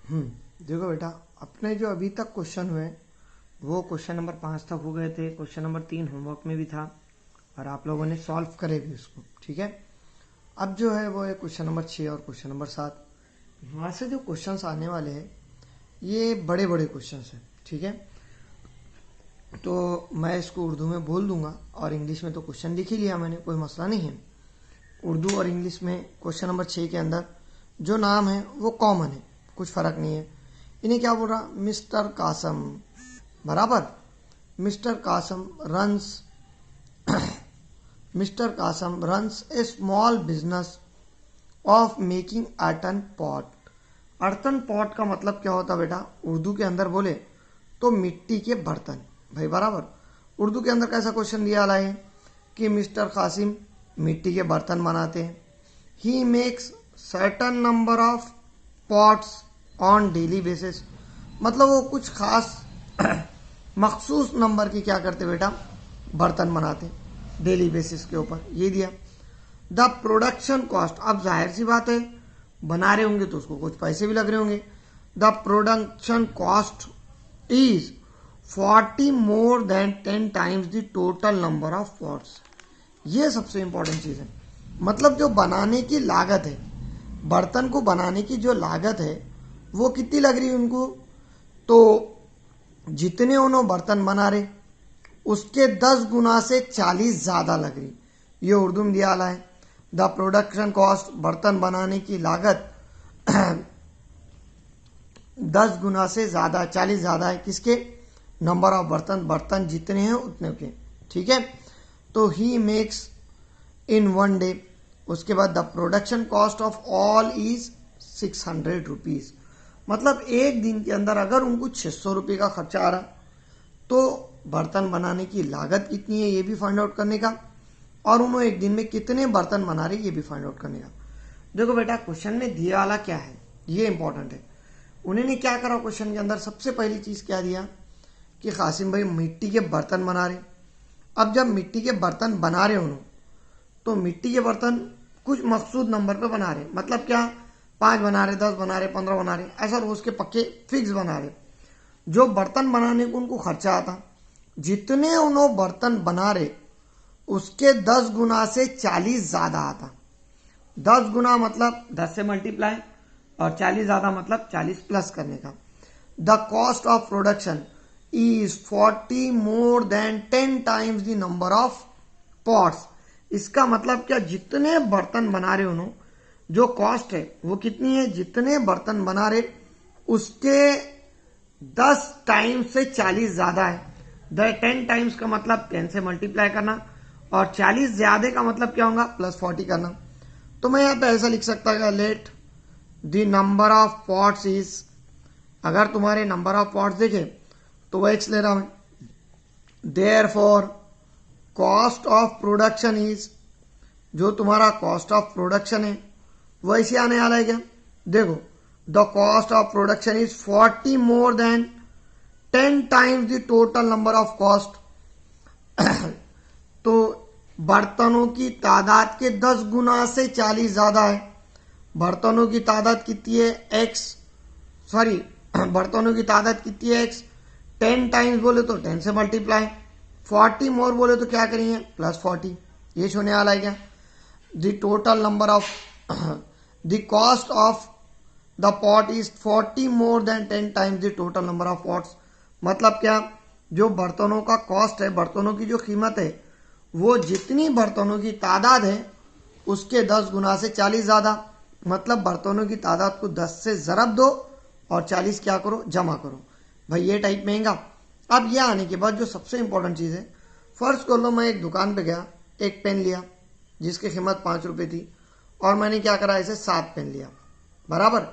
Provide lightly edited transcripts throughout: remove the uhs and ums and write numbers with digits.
देखो बेटा, अपने जो अभी तक क्वेश्चन हुए वो क्वेश्चन नंबर 5 तक हो गए थे। क्वेश्चन नंबर 3 होमवर्क में भी था और आप लोगों ने सॉल्व करे भी उसको, ठीक है। अब जो है वो है क्वेश्चन नंबर 6 और क्वेश्चन नंबर 7। वहाँ से जो क्वेश्चंस आने वाले हैं ये बड़े बड़े क्वेश्चंस हैं, ठीक है। तो मैं इसको उर्दू में बोल दूंगा और इंग्लिश में तो क्वेश्चन लिख ही लिया मैंने, कोई मसला नहीं है। उर्दू और इंग्लिश में क्वेश्चन नंबर 6 के अंदर जो नाम है वो कॉमन है, कुछ फ़र्क नहीं है। इन्हें क्या बोल रहा, मिस्टर कासम, बराबर। Mister Kasam runs mister Kasam runs a small business of making earthen pot. Earthen pot का मतलब क्या होता बेटा, उर्दू के अंदर बोले तो मिट्टी के बर्तन, भाई बराबर। उर्दू के अंदर कैसा क्वेश्चन दिया वाला है कि मिस्टर कासिम मिट्टी के बर्तन बनाते हैं। He makes certain number of pots on daily basis, मतलब वो कुछ खास मखसूस नंबर की क्या करते बेटा, बर्तन बनाते डेली बेसिस के ऊपर, ये दिया। द प्रोडक्शन कॉस्ट, अब जाहिर सी बात है बना रहे होंगे तो उसको कुछ पैसे भी लग रहे होंगे। The production cost is 40 more than 10 times the total number of pots. ये सबसे इंपॉर्टेंट चीज है, मतलब जो बनाने की लागत है, बर्तन को बनाने की जो लागत है वो कितनी लग रही है उनको, तो जितने उन्होंने बर्तन बना रहे उसके 10 गुना से 40 ज्यादा लग रही। ये उर्दू में दिया है। द प्रोडक्शन कॉस्ट, बर्तन बनाने की लागत 10 गुना से ज्यादा, 40 ज्यादा है किसके, नंबर ऑफ बर्तन, बर्तन जितने हैं उतने के, ठीक है। तो he makes in one day, उसके बाद the production cost of all is 600 rupees, मतलब एक दिन के अंदर अगर उनको 600 रुपये का खर्चा आ रहा तो बर्तन बनाने की लागत कितनी है ये भी फाइंड आउट करने का, और उन्होंने एक दिन में कितने बर्तन बना रहे ये भी फाइंड आउट करने का। देखो बेटा, क्वेश्चन में दिया वाला क्या है ये इंपॉर्टेंट है। उन्होंने क्या करा क्वेश्चन के अंदर, सबसे पहली चीज क्या दिया कि कासिम भाई मिट्टी के बर्तन बना रहे। अब जब मिट्टी के बर्तन बना रहे उन्होंने, तो मिट्टी के बर्तन कुछ मकसूद नंबर पे बना रहे, मतलब क्या, 5 बना रहे, 10 बना रहे, 15 बना रहे, ऐसा रोज के पक्के फिक्स बना रहे। जो बर्तन बनाने को उनको खर्चा आता, जितने उन्होंने बर्तन बना रहे उसके 10 गुना से 40 ज्यादा आता। 10 गुना मतलब 10 से मल्टीप्लाई, और 40 ज्यादा मतलब 40 प्लस करने का। The cost of production is 40 more than 10 times the number of pots. इसका मतलब क्या, जितने बर्तन बना रहे उन्होंने जो कॉस्ट है वो कितनी है, जितने बर्तन बना रहे उसके 10 टाइम्स से 40 ज्यादा है। 10 टाइम्स का मतलब 10 से मल्टीप्लाई करना, और 40 ज्यादा का मतलब क्या होगा, प्लस 40 करना। तो मैं यहां पे ऐसा लिख सकता है, let the number of pots is, अगर तुम्हारे नंबर ऑफ पॉट्स देखे तो वो एक्स ले रहा हूं। Therefore cost of production is, जो तुम्हारा कॉस्ट ऑफ प्रोडक्शन है वो ऐसे आने वाला है क्या, देखो the cost of production is 40 more than 10 times the total number of cost. तो बर्तनों की तादाद के 10 गुना से 40 ज्यादा है। बर्तनों की तादाद कितनी है, एक्स, सॉरी बर्तनों की तादाद कितनी है, एक्स। 10 टाइम्स बोले तो 10 से मल्टीप्लाई, 40 मोर बोले तो क्या करेंगे, प्लस 40। ये होने वाला है क्या, the total number of the cost of the pot is 40 more than 10 times the total number of pots. मतलब क्या, जो बर्तनों का कॉस्ट है, बर्तनों की जो कीमत है वो जितनी बर्तनों की तादाद है उसके 10 गुना से 40 ज्यादा, मतलब बर्तनों की तादाद को 10 से जरब दो और 40 क्या करो, जमा करो। भाई ये टाइप में आएगा। अब ये आने के बाद जो सबसे इंपॉर्टेंट चीज है, फर्ज कर लो मैं एक दुकान पे गया, एक पेन लिया जिसकी कीमत 5 रुपए थी, और मैंने क्या करा, इसे 7 पेन लिया, बराबर।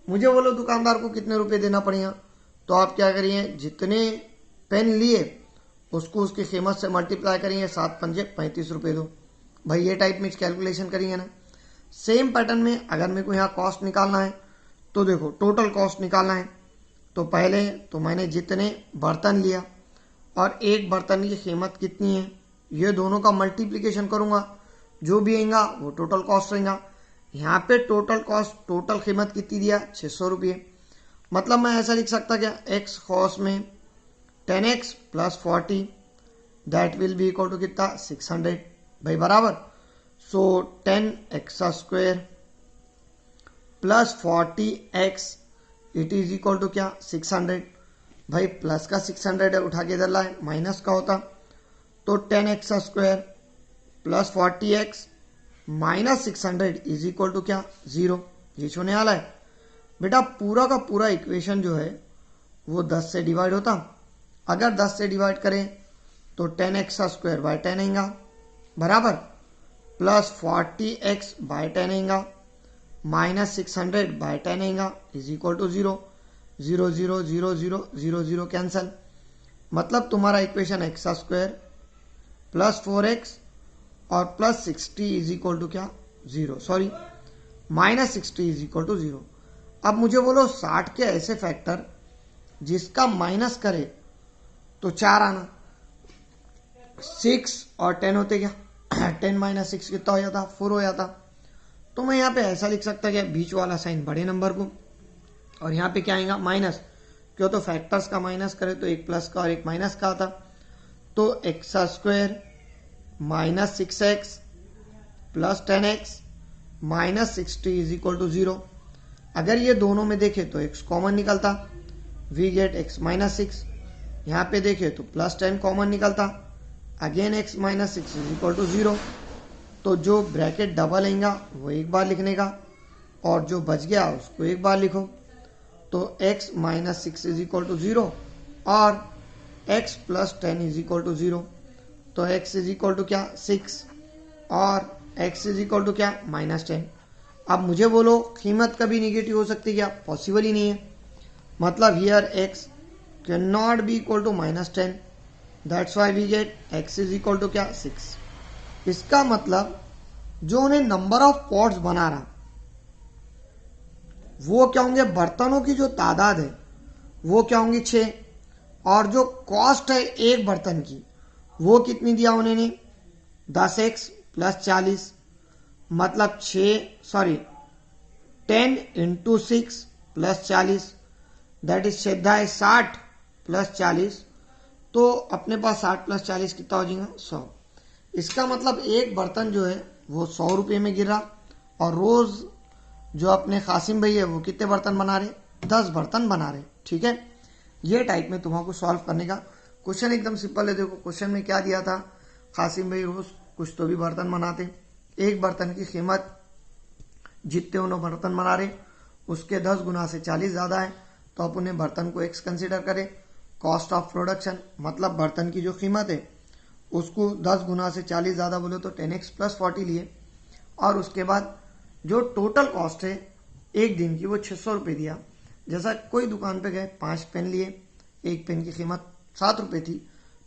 मुझे बोलो दुकानदार को कितने रुपए देना पड़ेगा, तो आप क्या करिए, जितने पेन लिए उसको उसकी कीमत से मल्टीप्लाई करेंगे, 7 पंजे 35 रुपए दो। भाई ये टाइप में कैलकुलेशन करेंगे ना। सेम पैटर्न में अगर मेरे को यहाँ कॉस्ट निकालना है तो देखो टोटल कॉस्ट निकालना है, तो पहले तो मैंने जितने बर्तन लिया और एक बर्तन की कीमत कितनी है, ये दोनों का मल्टीप्लीकेशन करूंगा, जो भी आएगा वो टोटल कॉस्ट रहेगा। यहाँ पे टोटल कॉस्ट, टोटल कीमत कितनी दिया, 600 रुपये। मतलब मैं ऐसा लिख सकता क्या, x cos में 10x plus 40 that will be equal to कितना 600 भाई बराबर। So 10x square plus 40x it is equal to क्या 600 भाई। प्लस का 600 है, उठा के इधर लाए, माइनस का होता तो 10x square plus 40x minus 600 is equal to क्या 0। ये होने वाला है बेटा। पूरा का पूरा इक्वेशन जो है वो 10 से डिवाइड होता। अगर 10 से डिवाइड करें तो 10x स्क्वायर बाय 10 आएगा बराबर, प्लस 40x बाय 10 आएगा माइनस 600 बाय 10 आएगा इज इक्वल टू 0। 0 0 0 0 0 0 कैंसल। मतलब तुम्हारा equation x square plus 4x और प्लस 60 इज इक्वल टू क्या 0, sorry minus 60 is equal to 0। अब मुझे बोलो 60 के ऐसे फैक्टर जिसका माइनस करे तो 4 आना, 6 और 10 होते क्या 10 माइनस 6 कितना हो जाता 4 हो जाता। तो मैं यहाँ पे ऐसा लिख सकता क्या, बीच वाला साइन बड़े नंबर को और यहाँ पे क्या आएगा माइनस, क्यों तो फैक्टर्स का माइनस करे तो एक प्लस का और एक माइनस का आता। तो X square minus 6x plus 10x minus 60 is equal to 0। अगर ये दोनों में देखे तो x कॉमन निकलता, वी गेट x माइनस 6। यहाँ पे देखे तो प्लस 10 कॉमन निकलता, again x minus 6 is equal to 0। तो जो ब्रैकेट डबल आएगा वो एक बार लिखने का और जो बच गया उसको एक बार लिखो। तो x minus 6 is equal to 0 और x plus 10 is equal to 0। तो x इज इक्वल टू क्या 6 और x इज इक्वल टू क्या माइनस 10। अब मुझे बोलो कीमत कभी निगेटिव हो सकती है क्या, पॉसिबल ही नहीं है। मतलब here x can not be equal to minus 10, that's why we get x is equal to क्या 6। इसका मतलब जो उन्हें नंबर ऑफ पॉट्स बना रहा वो क्या होंगे, बर्तनों की जो तादाद है वो क्या होंगी 6 और जो कॉस्ट है एक बर्तन की वो कितनी दिया उन्होंने 10x प्लस 40 मतलब 10 into 6 plus 40 that is 60 plus 40। तो अपने पास 60 प्लस 40 कितना हो जाएगा 100। इसका मतलब एक बर्तन जो है वो 100 रुपये में गिर रहा और रोज जो अपने कासिम भाई है वो कितने बर्तन बना रहे 10 बर्तन बना रहे। ठीक है, ये टाइप में तुम्हारा सॉल्व करने का क्वेश्चन एकदम सिंपल है। देखो क्वेश्चन में क्या दिया था, कासिम भाई रोज कुछ तो भी बर्तन बनाते, एक बर्तन की कीमत जितने उन्होंने बर्तन बना रहे उसके 10 गुना से 40 ज्यादा है तो आप उन्हें बर्तन को x कंसिडर करें। कॉस्ट ऑफ प्रोडक्शन मतलब बर्तन की जो कीमत है उसको 10 गुना से 40 ज्यादा बोले तो 10x प्लस 40 लिए और उसके बाद जो टोटल कॉस्ट है एक दिन की वो 600 रुपये दिया। जैसा कोई दुकान पे गए 5 पेन लिए, एक पेन की कीमत 7 रुपये थी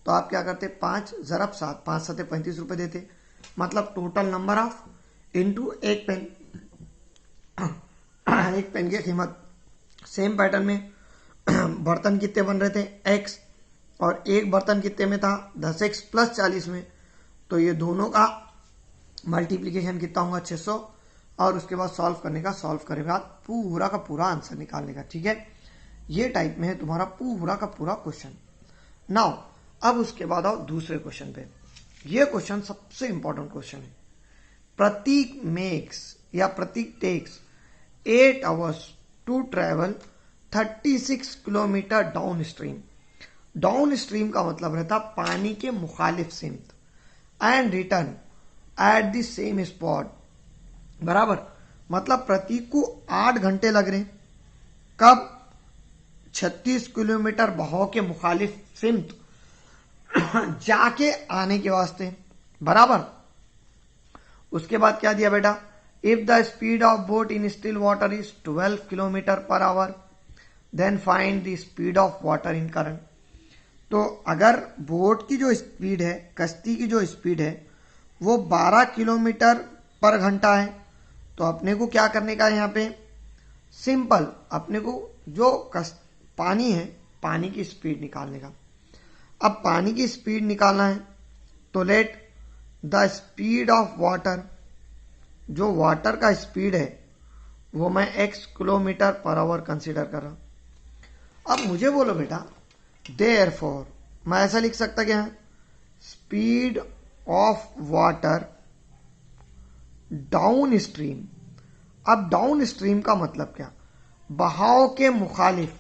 तो आप क्या करते 5 ज़रब 7 5 7 35 रुपये देते। मतलब टोटल नंबर ऑफ इनटू एक पेन एक पेन की कीमत। सेम पैटर्न में बर्तन कितने बन रहे थे x और एक बर्तन कितने में था 10x प्लस 40 में, तो ये दोनों का मल्टीप्लीकेशन कितना होगा 600 और उसके बाद सॉल्व करने का, सॉल्व करने के बाद पूरा का पूरा आंसर निकालने का। ठीक है, ये टाइप में है तुम्हारा पूरा का पूरा क्वेश्चन। नाउ अब उसके बाद आओ दूसरे क्वेश्चन पे। ये क्वेश्चन सबसे इंपॉर्टेंट क्वेश्चन है। प्रतीक मेक्स या Prateek takes 8 hours to travel 36 kilometre downstream. Downstream का मतलब रहता पानी के मुखालिफ सिमत and return at the same spot बराबर। मतलब प्रतीक को 8 घंटे लग रहे कब 36 किलोमीटर बहाव के मुखालिफ सिमत जाके आने के वास्ते बराबर। उसके बाद क्या दिया बेटा, if the speed of boat in still water is 12 kilometre per hour then find the speed of water in current. तो अगर बोट की जो स्पीड है, कश्ती की जो स्पीड है वो 12 किलोमीटर पर घंटा है तो अपने को क्या करने का है यहाँ पे, सिंपल अपने को जो पानी है पानी की स्पीड निकालने का। अब पानी की स्पीड निकालना है तो let the speed of water, जो वाटर का स्पीड है वो मैं x kilometre per our consider कर रहा। अब मुझे बोलो बेटा, देयरफॉर मैं ऐसा लिख सकता क्या, speed of water down stream. अब डाउन स्ट्रीम का मतलब क्या, बहाव के मुखालिफ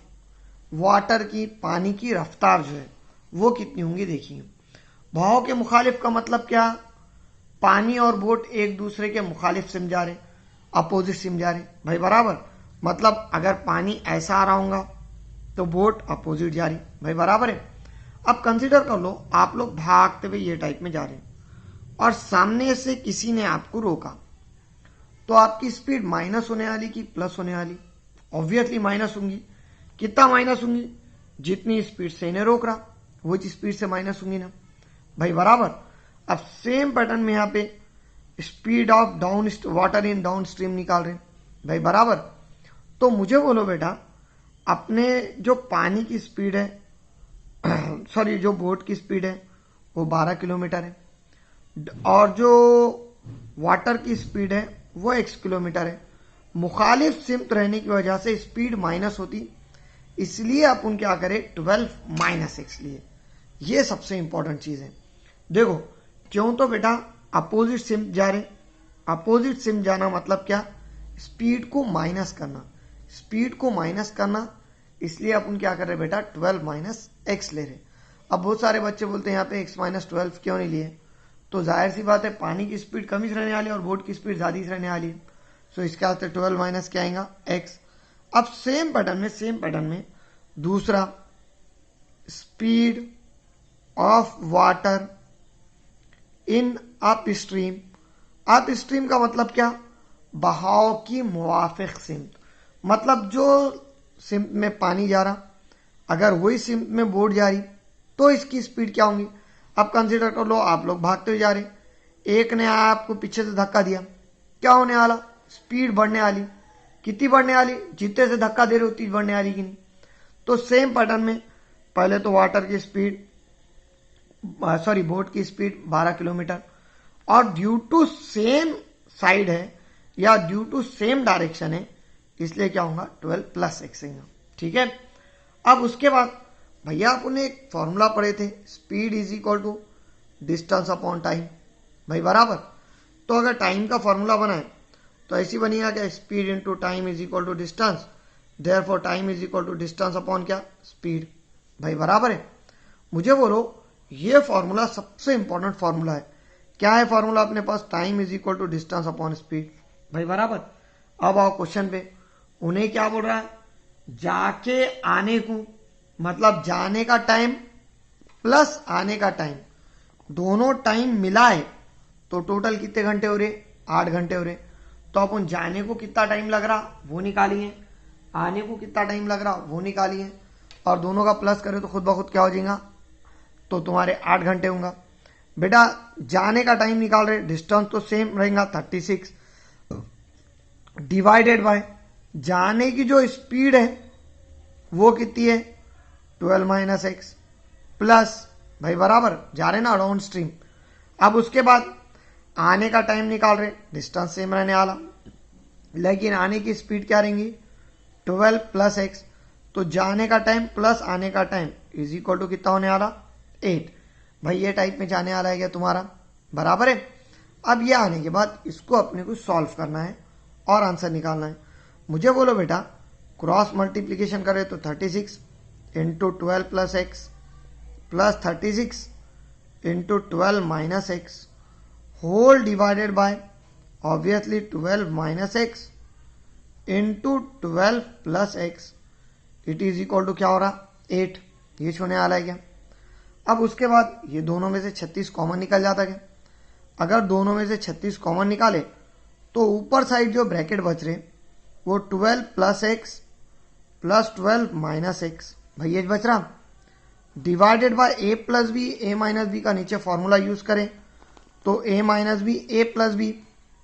वाटर की, पानी की रफ्तार जो है वो कितनी होंगी। देखिए बहाव के मुखालिफ का मतलब क्या, पानी और बोट एक दूसरे के मुखालिफ सिम जा रहे, अपोजिट सिम जा रहे भाई बराबर। मतलब अगर पानी ऐसा आ रहा होगा तो बोट अपोजिट जा रही भाई बराबर है। अब कंसीडर कर लो आप लोग भागते हुए ये टाइप में जा रहे हैं और सामने से किसी ने आपको रोका, तो आपकी स्पीड माइनस होने वाली कि प्लस होने वाली, ऑब्वियसली माइनस होंगी। कितना माइनस होंगी, जितनी स्पीड से इन्हें रोक रहा वो स्पीड से माइनस होंगी ना भाई बराबर। अब सेम पैटर्न में यहां पे speed of down water in down stream निकाल रहे भाई बराबर। तो मुझे बोलो बेटा, अपने जो पानी की स्पीड है सॉरी जो बोट की स्पीड है वो 12 किलोमीटर है और जो वाटर की स्पीड है वो x किलोमीटर है। मुखालिफ सिमत रहने की वजह से स्पीड माइनस होती, इसलिए अपन क्या करें 12 माइनस x लिए। ये सबसे इंपॉर्टेंट चीज है। देखो क्यों, तो बेटा अपोजिट सिम जा रहे, अपोजिट सिम जाना मतलब क्या, स्पीड को माइनस करना, स्पीड को माइनस करना, इसलिए अपन क्या कर रहे बेटा 12 माइनस एक्स ले रहे। अब बहुत सारे बच्चे बोलते हैं यहाँ पे x माइनस 12 क्यों नहीं लिए, तो जाहिर सी बात है पानी की स्पीड कम ही रहने वाली है और बोट की स्पीड ज्यादा ही रहने वाली है। सो इसके वास्ते 12 माइनस क्या आएगा x। अब सेम पैटर्न में दूसरा, speed of water in up stream. Up stream का मतलब क्या, बहाव की मुवाफिक सिमत, मतलब जो सिमत में पानी जा रहा अगर वही सिमत में बोट जा रही तो इसकी स्पीड क्या होगी। अब कंसीडर कर लो आप लोग भागते हुए जा रहे, एक ने आपको पीछे से धक्का दिया, क्या होने वाला, स्पीड बढ़ने वाली। कितनी बढ़ने वाली, जितने से धक्का दे रहे उतनी बढ़ने वाली कि नहीं। तो सेम पैटर्न में पहले तो वाटर की स्पीड बोट की स्पीड 12 किलोमीटर और ड्यू टू सेम साइड है या ड्यू टू सेम डायरेक्शन है, इसलिए क्या होगा 12 प्लस एक्स। ठीक है। अब उसके बाद भैया अपन एक फॉर्मूला पढ़े थे, speed is equal to distance upon time भाई बराबर। तो अगर टाइम का फॉर्मूला बनाए तो ऐसी बनेगा क्या, speed into time is equal to distance, therefore time is equal to distance upon क्या, स्पीड भाई बराबर है। मुझे बोलो ये फॉर्मूला सबसे इंपॉर्टेंट फॉर्मूला है। क्या है फॉर्मूला अपने पास, time is equal to distance upon speed भाई बराबर। अब आओ क्वेश्चन पे, उन्हें क्या बोल रहा है, जाके आने को, मतलब जाने का टाइम प्लस आने का टाइम, दोनों टाइम मिलाए तो टोटल कितने घंटे हो रहे, 8 घंटे हो रहे। तो अपन जाने को कितना टाइम लग रहा वो निकालिए, आने को कितना टाइम लग रहा वो निकालिए और दोनों का प्लस करें तो खुद ब खुद क्या हो जाएगा, तो तुम्हारे 8 घंटे होंगे। बेटा जाने का टाइम निकाल रहे, डिस्टेंस तो सेम रहेगा 36 डिवाइडेड बाय जाने की जो स्पीड है वो कितनी है 12 माइनस एक्स प्लस भाई बराबर, जा रहे ना डाउन स्ट्रीम। अब उसके बाद आने का टाइम निकाल रहे, डिस्टेंस सेम रहने वाला लेकिन आने की स्पीड क्या रहेंगी 12 प्लस एक्स। तो जाने का टाइम प्लस आने का टाइम इज इक्वल टू कितना होने वाला 8 भाई। ये टाइप में जाने वाला है क्या तुम्हारा, बराबर है। अब ये आने के बाद इसको अपने को सॉल्व करना है और आंसर निकालना है। मुझे बोलो बेटा क्रॉस मल्टीप्लीकेशन करें तो 36 into 12 plus x plus 36 into 12 minus X whole divided by obviously 12 minus X into 12 plus X, it is equal to क्या हो रहा 8। ये होने वाला है क्या। अब उसके बाद ये दोनों में से 36 कॉमन निकल जाता है। अगर दोनों में से 36 कॉमन निकाले तो ऊपर साइड जो ब्रैकेट बच रहे वो 12 plus x plus 12 minus x भाई ये बच रहा, divided by a plus b, a minus b का नीचे फॉर्मूला यूज करें तो a minus b a plus b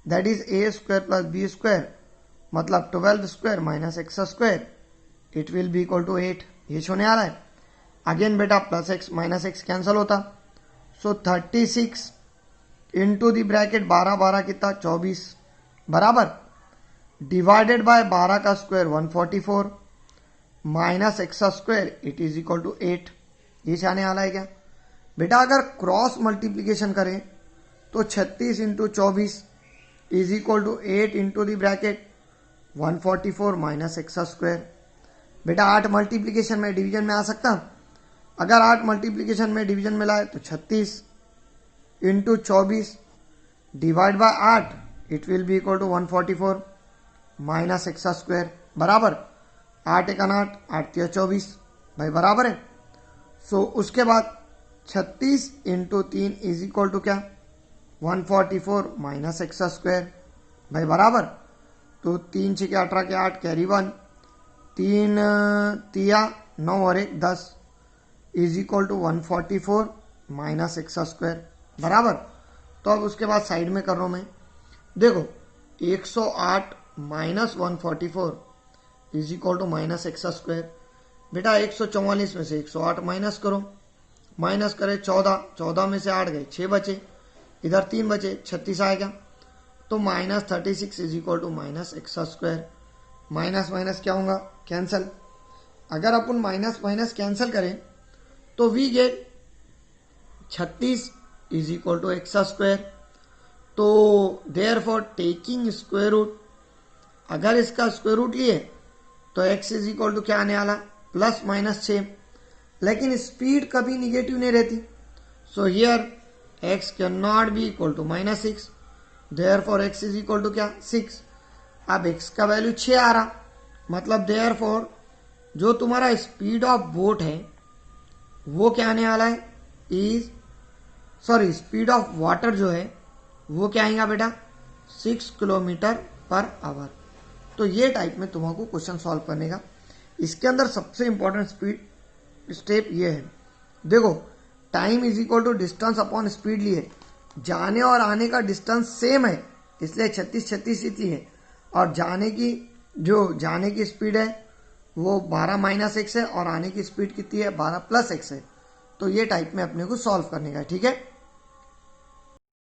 that is a square plus b square, मतलब 12 square minus x square, it will be equal to 8। ये होने आ रहा है। अगेन बेटा plus x minus x cancel होता, सो 36 इंटू दी ब्रैकेट 12 12 कितना 24 बराबर, डिवाइडेड बाय 12 का square 144 minus x square it is equal to 8। ये चाहने वाला है क्या बेटा? अगर क्रॉस मल्टीप्लीकेशन करें तो 36 into 24 is equal to 8 into the bracket 144 minus x square. बेटा 8 मल्टीप्लीकेशन में डिवीजन में आ सकता? अगर 8 मल्टीप्लीकेशन में डिवीजन में लाए तो 36 into 24 divide by 8 it will be equal to 144 minus x square बराबर 8 1 8 8 3 24 भाई बराबर है। सो उसके बाद 36 इंटू 3 इज इक्वल टू क्या? 144 माइनस एक्स स्क्वायर भाई बराबर। तो 3 6 18 के 8 कैरी 1 3 तिया 9 और 1 10 is equal to 144 minus x square बराबर। तो अब उसके बाद साइड में कर रहा हूं मैं, देखो 108 minus 144 is equal to minus x square. बेटा 144 में से 108 माइनस करो, माइनस करे 14 में से 8 गए 6 बचे, इधर 3 बचे 36 आएगा। तो minus 36 is equal to minus x square. Minus minus क्या होगा? कैंसल। अगर अपन माइनस माइनस कैंसल करें तो we get 36 is equal to X square. तो देयरफॉर टेकिंग स्क्वायर रूट, अगर इसका स्क्वायर रूट लिए तो x इज इक्वल टू क्या आने वाला? Plus minus 6। लेकिन स्पीड कभी निगेटिव नहीं रहती, so here x can not be equal to minus 6, therefore x is equal to क्या? 6। अब x का वैल्यू 6 आ रहा, मतलब देयरफॉर जो तुम्हारा स्पीड ऑफ बोट है वो क्या आने वाला है? स्पीड ऑफ वाटर जो है वो क्या आएगा बेटा? 6 किलोमीटर पर आवर। तो ये टाइप में तुमको क्वेश्चन सॉल्व करने का, इसके अंदर सबसे इंपॉर्टेंट स्पीड स्टेप ये है। देखो time is equal to distance upon speed लिए, जाने और आने का डिस्टेंस सेम है इसलिए 36 इसलिए है, और जाने की स्पीड है वो 12 माइनस एक्स है और आने की स्पीड कितनी है? 12 प्लस एक्स है। तो ये टाइप में अपने को सॉल्व करने का, ठीक है।